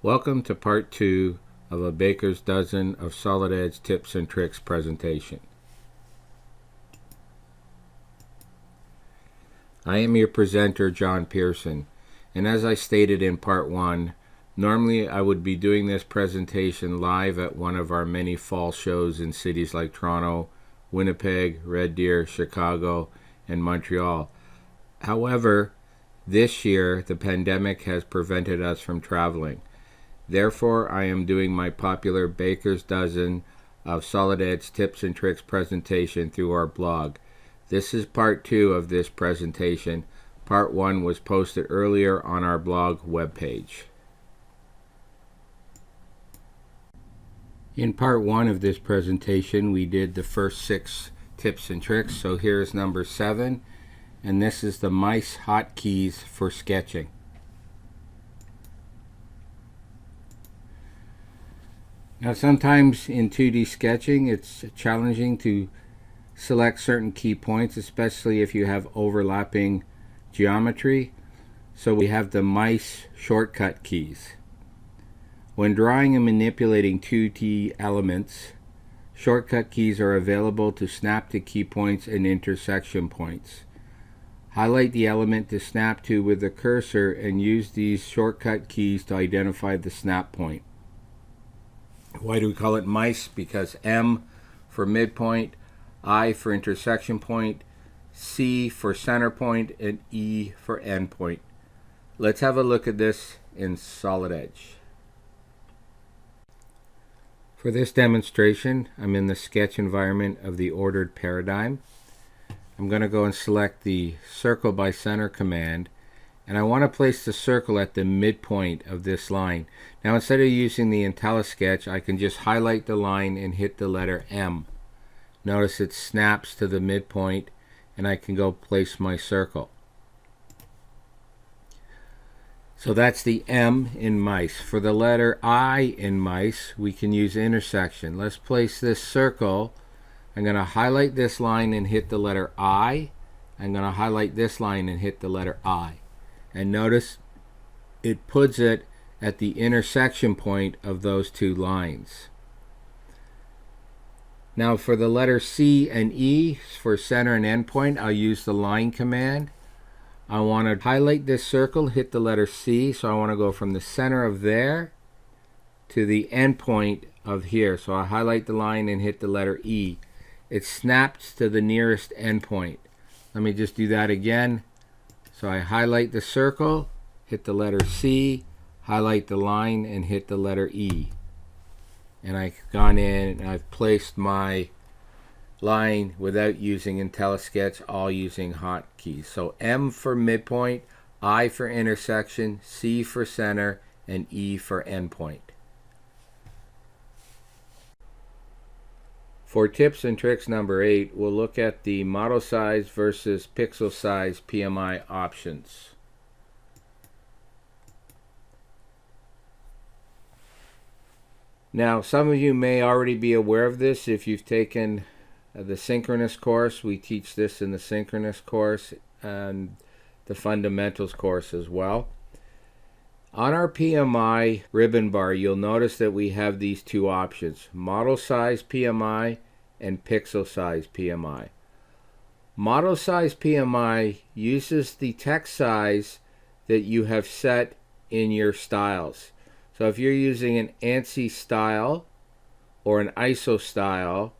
Welcome to part 2 of a baker's dozen of solid edge tips and tricks presentation. I am your presenter, John Pearson, and as I stated in part 1, normally I would be doing this presentation live at one of our many fall shows in cities like Toronto, Winnipeg, Red Deer, Chicago, and Montreal. However, this year the pandemic has prevented us from traveling. Therefore, I am doing my popular Baker's Dozen of Solid Edge Tips and Tricks presentation through our blog. This is part 2 of this presentation. Part 1 was posted earlier on our blog webpage. In part 1 of this presentation, we did the first 6 tips and tricks. So here's number 7, and this is the mice hotkeys for sketching. Now sometimes in 2D sketching it's challenging to select certain key points, especially if you have overlapping geometry. So we have the mice shortcut keys. When drawing and manipulating 2D elements, shortcut keys are available to snap to key points and intersection points. Highlight the element to snap to with the cursor and use these shortcut keys to identify the snap point. Why do we call it mice? Because M for midpoint, I for intersection point, C for center point, and E for end point. Let's have a look at this in Solid Edge. For this demonstration, I'm in the sketch environment of the ordered paradigm. I'm going to go and select the circle by center command, and I want to place the circle at the midpoint of this line. Now instead of using the IntelliSketch, I can just highlight the line and hit the letter M. Notice it snaps to the midpoint and I can go place my circle. So that's the M in mice. For the letter I in mice, we can use intersection. Let's place this circle. I'm going to highlight this line and hit the letter I. I'm going to highlight this line and hit the letter I. And notice it puts it at the intersection point of those two lines. Now for the letter C and E, for center and end point, I'll use the line command. I want to highlight this circle, hit the letter C, so I want to go from the center of there to the end point of here. So I highlight the line and hit the letter E. It snaps to the nearest end point. Let me just do that again. So I highlight the circle, hit the letter C, highlight the line, and hit the letter E. And I've gone in and I've placed my line without using IntelliSketch, all using hotkeys. So M for midpoint, I for intersection, C for center, and E for endpoint. For tips and tricks number 8, we'll look at the model size versus pixel size PMI options. Now, some of you may already be aware of this if you've taken the synchronous course. We teach this in the synchronous course and the fundamentals course as well. On our PMI ribbon bar, you'll notice that we have these two options, model size PMI and pixel size PMI. Model size PMI uses the text size that you have set in your styles. So if you're using an ANSI style or an ISO style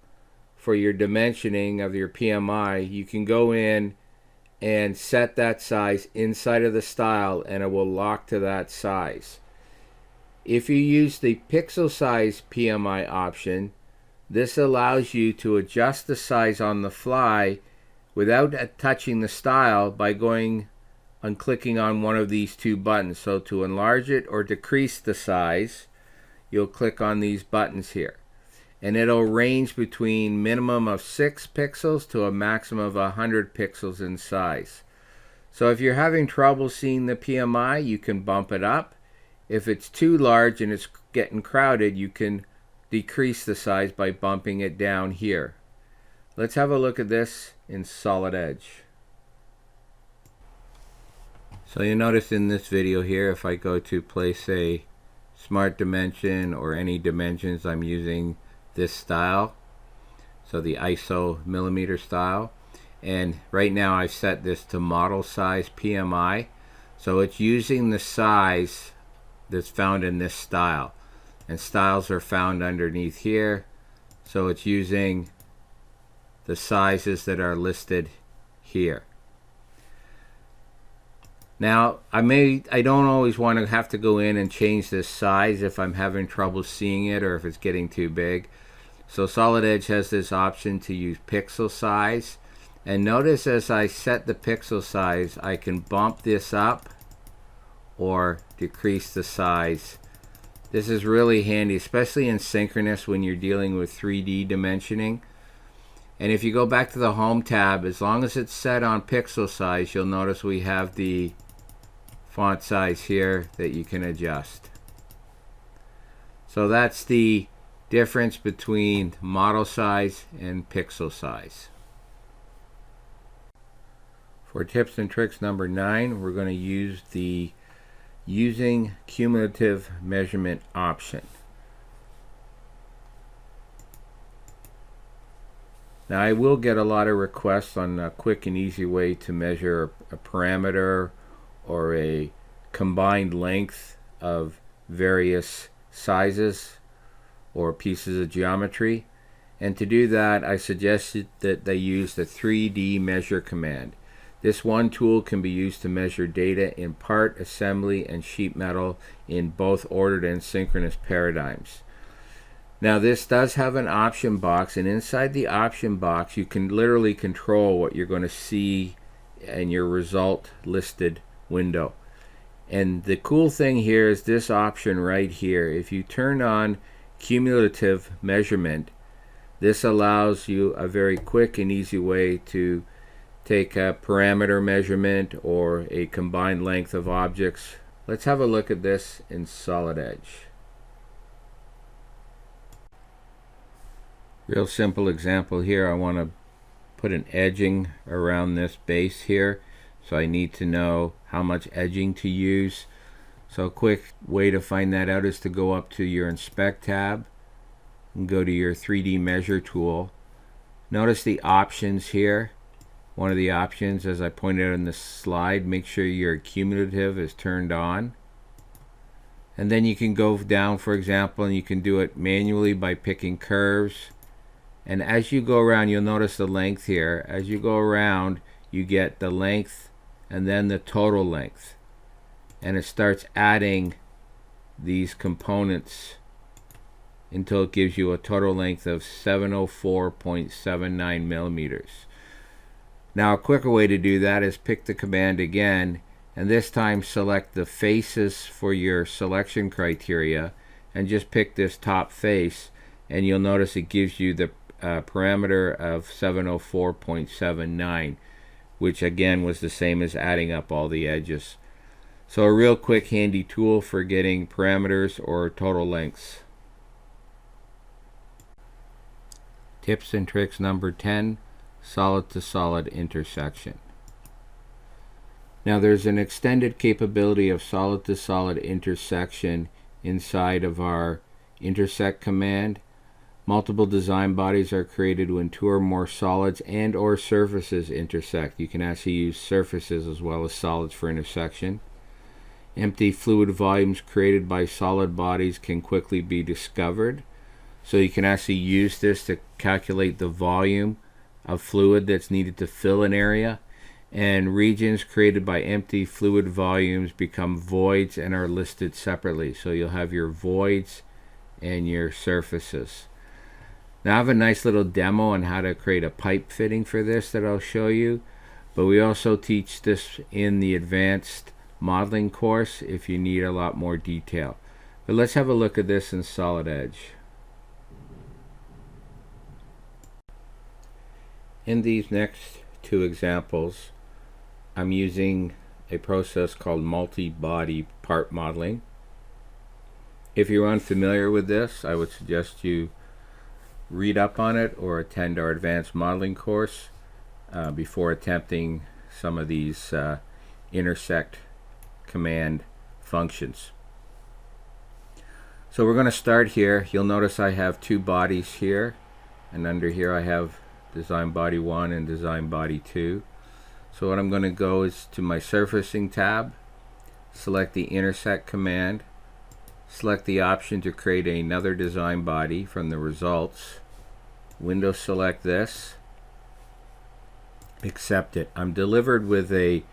for your dimensioning of your PMI, you can go in and set that size inside of the style and it will lock to that size. If you use the pixel size PMI option, this allows you to adjust the size on the fly without touching the style by going and clicking on one of these two buttons. So to enlarge it or decrease the size, you'll click on these buttons here. And it'll range between minimum of 6 pixels to a maximum of 100 pixels in size. So if you're having trouble seeing the PMI, you can bump it up. If it's too large and it's getting crowded, you can decrease the size by bumping it down here. Let's have a look at this in Solid Edge. So you notice in this video here, if I go to place a smart dimension or any dimensions, I'm using this style, so the ISO millimeter style. And right now I've set this to model size PMI, so it's using the size that's found in this style, and styles are found underneath here, so it's using the sizes that are listed here. Now I don't always want to have to go in and change this size if I'm having trouble seeing it or if it's getting too big. So Solid Edge has this option to use pixel size, and notice as I set the pixel size I can bump this up or decrease the size. This is really handy, especially in synchronous when you're dealing with 3D dimensioning. And if you go back to the Home tab, as long as it's set on pixel size, you'll notice we have the font size here that you can adjust. So that's the difference between model size and pixel size. For tips and tricks number 9, we're going to use the using cumulative measurement option. Now I will get a lot of requests on a quick and easy way to measure a parameter or a combined length of various sizes or pieces of geometry. And to do that, I suggested that they use the 3D measure command. This one tool can be used to measure data in part, assembly, and sheet metal in both ordered and synchronous paradigms. Now this does have an option box, and inside the option box you can literally control what you're going to see in your result listed window. And the cool thing here is this option right here. If you turn on cumulative measurement, this allows you a very quick and easy way to take a parameter measurement or a combined length of objects. Let's have a look at this in Solid Edge. Real simple example here. I want to put an edging around this base here, so I need to know how much edging to use. So a quick way to find that out is to go up to your Inspect tab and go to your 3D Measure tool. Notice the options here. One of the options, as I pointed out in the slide, make sure your cumulative is turned on. And then you can go down, for example, and you can do it manually by picking curves. And as you go around, you'll notice the length here. As you go around, you get the length and then the total length. And it starts adding these components until it gives you a total length of 704.79 millimeters. Now a quicker way to do that is pick the command again, and this time select the faces for your selection criteria and just pick this top face, and you'll notice it gives you the parameter of 704.79, which again was the same as adding up all the edges. So a real quick handy tool for getting parameters or total lengths. Tips and tricks number 10, solid to solid intersection. Now there's an extended capability of solid to solid intersection inside of our intersect command. Multiple design bodies are created when two or more solids and or surfaces intersect. You can actually use surfaces as well as solids for intersection. Empty fluid volumes created by solid bodies can quickly be discovered. So you can actually use this to calculate the volume of fluid that's needed to fill an area. And regions created by empty fluid volumes become voids and are listed separately. So you'll have your voids and your surfaces. Now I have a nice little demo on how to create a pipe fitting for this that I'll show you, but we also teach this in the advanced modeling course if you need a lot more detail. But let's have a look at this in Solid Edge. In these next two examples, I'm using a process called multi-body part modeling. If you're unfamiliar with this, I would suggest you read up on it or attend our advanced modeling course before attempting some of these intersect command functions. So we're going to start here. You'll notice I have two bodies here, and under here I have Design Body 1 and Design Body 2. So what I'm going to go is to my Surfacing tab, select the Intersect command, select the option to create another design body from the results, window select this, accept it. I'm delivered with a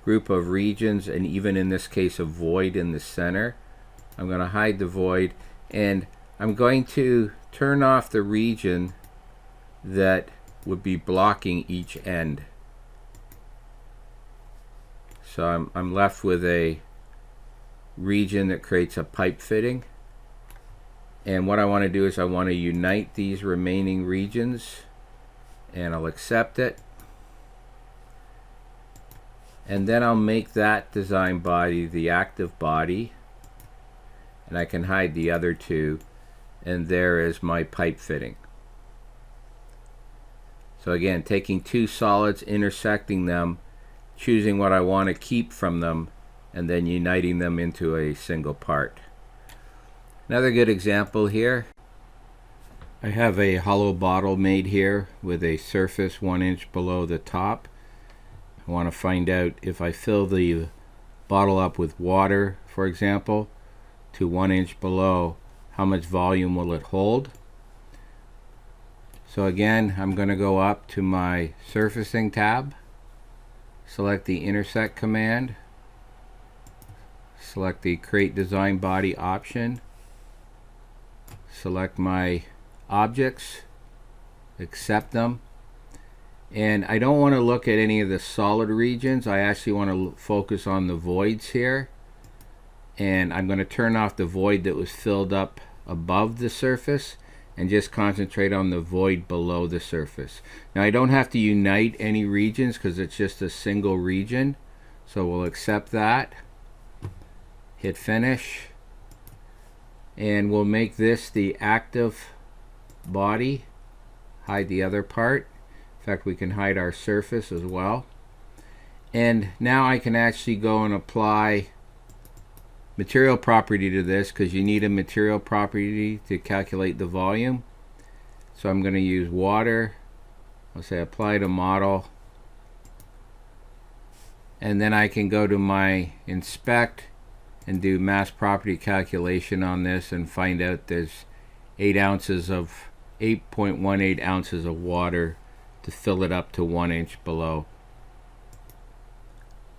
group of regions, and even in this case a void in the center. I'm going to hide the void, and I'm going to turn off the region that would be blocking each end. So I'm left with a region that creates a pipe fitting, and what I want to do is I want to unite these remaining regions, and I'll accept it, and then I'll make that design body the active body, and I can hide the other two, and there is my pipe fitting. So again, taking two solids, intersecting them, choosing what I want to keep from them, and then uniting them into a single part. Another good example here, I have a hollow bottle made here with a surface 1 inch below the top. I want to find out if I fill the bottle up with water, for example, to 1 inch below, how much volume will it hold? So again, I'm going to go up to my Surfacing tab, select the Intersect command, select the Create Design Body option, select my objects, accept them, and I don't want to look at any of the solid regions. I actually want to focus on the voids here, and I'm going to turn off the void that was filled up above the surface and just concentrate on the void below the surface. Now I don't have to unite any regions because it's just a single region, so we'll accept that, hit finish, and we'll make this the active body, hide the other part. In fact, we can hide our surface as well, and now I can actually go and apply material property to this, because you need a material property to calculate the volume. So I'm going to use water. I'll say apply to model, and then I can go to my inspect and do mass property calculation on this and find out there's 8.18 ounces of water to fill it up to 1 inch below.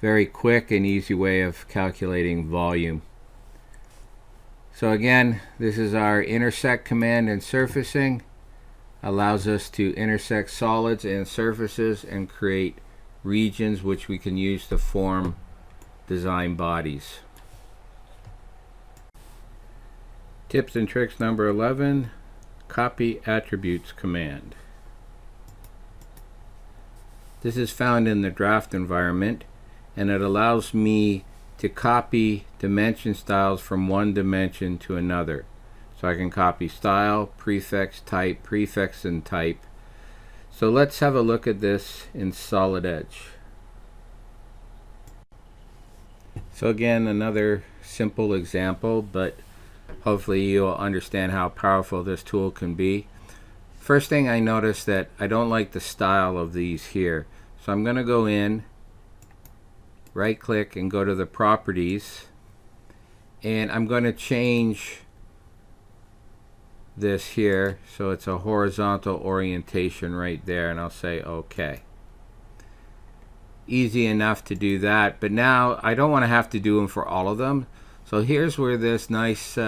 Very quick and easy way of calculating volume. So again, this is our Intersect command in Surfacing. Allows us to intersect solids and surfaces and create regions which we can use to form design bodies. Tips and tricks number 11, Copy Attributes command. This is found in the draft environment, and it allows me to copy dimension styles from one dimension to another. So I can copy style, prefix, and type. So let's have a look at this in Solid Edge. So again, another simple example, but hopefully you'll understand how powerful this tool can be. First thing I notice that I don't like the style of these here. So I'm going to go in, right click, and go to the properties, and I'm going to change this here so it's a horizontal orientation right there, and I'll say OK. Easy enough to do that, but now I don't want to have to do them for all of them. So here's where this nice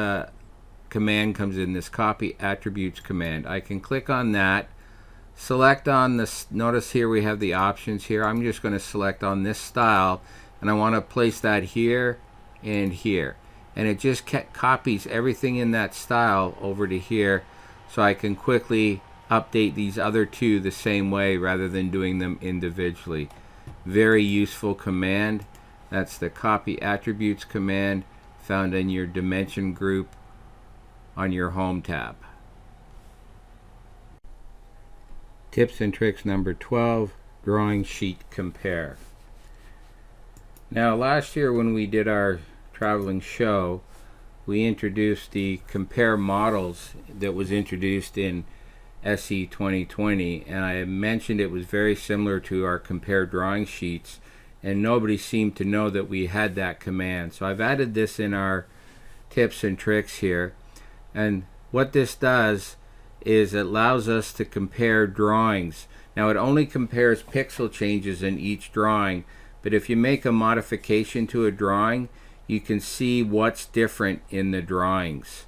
command comes in, this Copy Attributes command. I can click on that, select on this. Notice here we have the options here. I'm just going to select on this style, and I want to place that here and here, and it just copies everything in that style over to here, so I can quickly update these other two the same way rather than doing them individually. Very useful command. That's the Copy Attributes command, found in your dimension group on your Home tab. Tips and tricks number 12, Drawing Sheet Compare. Now last year when we did our traveling show, we introduced the compare models that was introduced in SE 2020, and I mentioned it was very similar to our compare drawing sheets, and nobody seemed to know that we had that command. So I've added this in our tips and tricks here, and what this does is it allows us to compare drawings. Now it only compares pixel changes in each drawing, but if you make a modification to a drawing, you can see what's different in the drawings.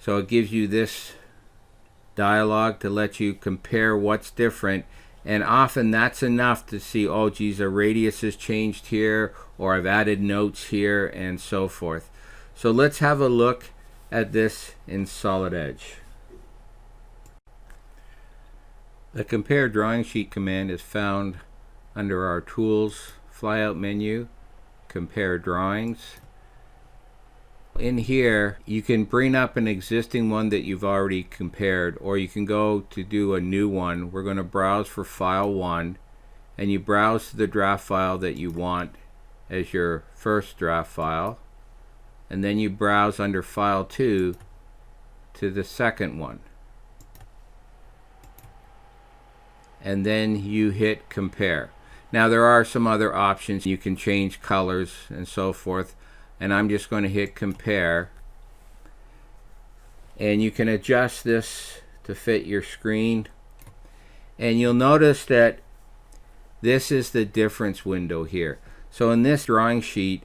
So it gives you this dialog to let you compare what's different, and often that's enough to see, oh geez, a radius has changed here, or I've added notes here, and so forth. So let's have a look at this in Solid Edge. The compare drawing sheet command is found under our tools flyout menu, compare drawings. In here you can bring up an existing one that you've already compared, or you can go to do a new one. We're going to browse for file 1, and you browse to the draft file that you want as your first draft file, and then you browse under file 2 to the second one, and then you hit compare. Now there are some other options. You can change colors and so forth, and I'm just going to hit compare, and you can adjust this to fit your screen, and you'll notice that this is the difference window here. So in this drawing sheet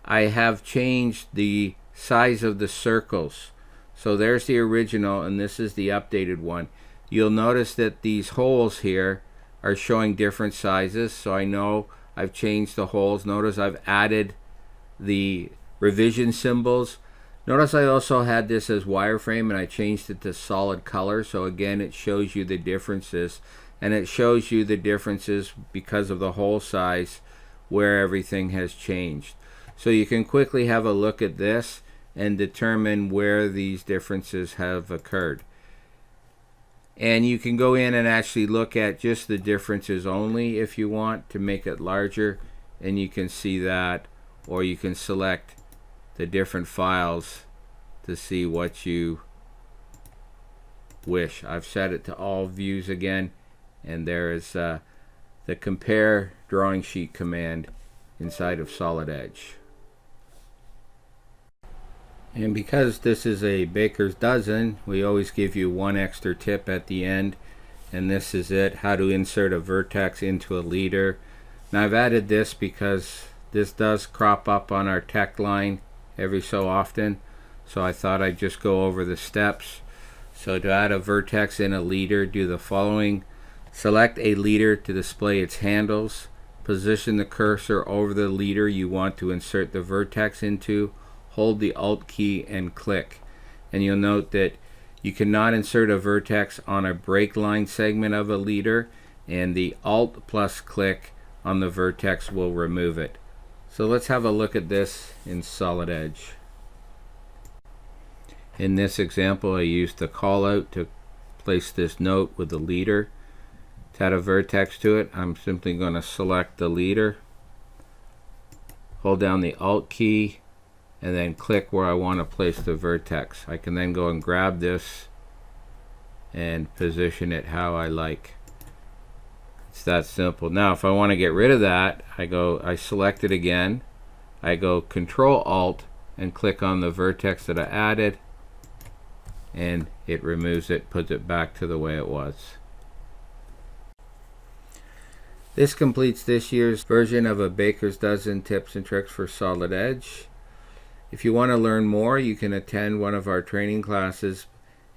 I have changed the size of the circles. So there's the original, and this is the updated one. You'll notice that these holes here are showing different sizes, so I know I've changed the holes. Notice I've added the revision symbols. Notice I also had this as wireframe, and I changed it to solid color, so again it shows you the differences, and it shows you the differences because of the hole size where everything has changed. So you can quickly have a look at this and determine where these differences have occurred. And you can go in and actually look at just the differences only if you want to make it larger, and you can see that, or you can select the different files to see what you wish. I've set it to all views again, and there is the compare drawing sheet command inside of Solid Edge. And because this is a baker's dozen, we always give you one extra tip at the end, and this is it: how to insert a vertex into a leader. Now I've added this because this does crop up on our tech line every so often, so I thought I'd just go over the steps. So to add a vertex in a leader, do the following: select a leader to display its handles, position the cursor over the leader you want to insert the vertex into, hold the Alt key and click. And you'll note that you cannot insert a vertex on a break line segment of a leader, and the Alt plus click on the vertex will remove it. So let's have a look at this in Solid Edge. In this example I used the callout to place this note with the leader. To add a vertex to it, I'm simply going to select the leader, hold down the Alt key, and then click where I want to place the vertex. I can then go and grab this and position it how I like. It's that simple. Now if I want to get rid of that, I select it again, I go Control Alt and click on the vertex that I added, and it removes it, puts it back to the way it was. This completes this year's version of a Baker's Dozen Tips and Tricks for Solid Edge. If you want to learn more, you can attend one of our training classes.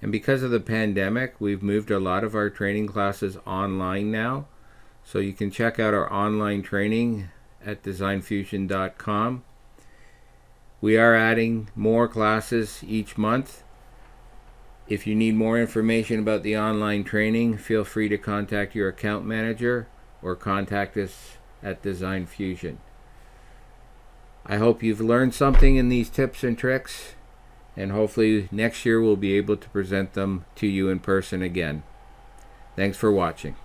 And because of the pandemic, we've moved a lot of our training classes online now. So you can check out our online training at designfusion.com. We are adding more classes each month. If you need more information about the online training, feel free to contact your account manager or contact us at Design Fusion. I hope you've learned something in these tips and tricks, and hopefully next year we'll be able to present them to you in person again. Thanks for watching.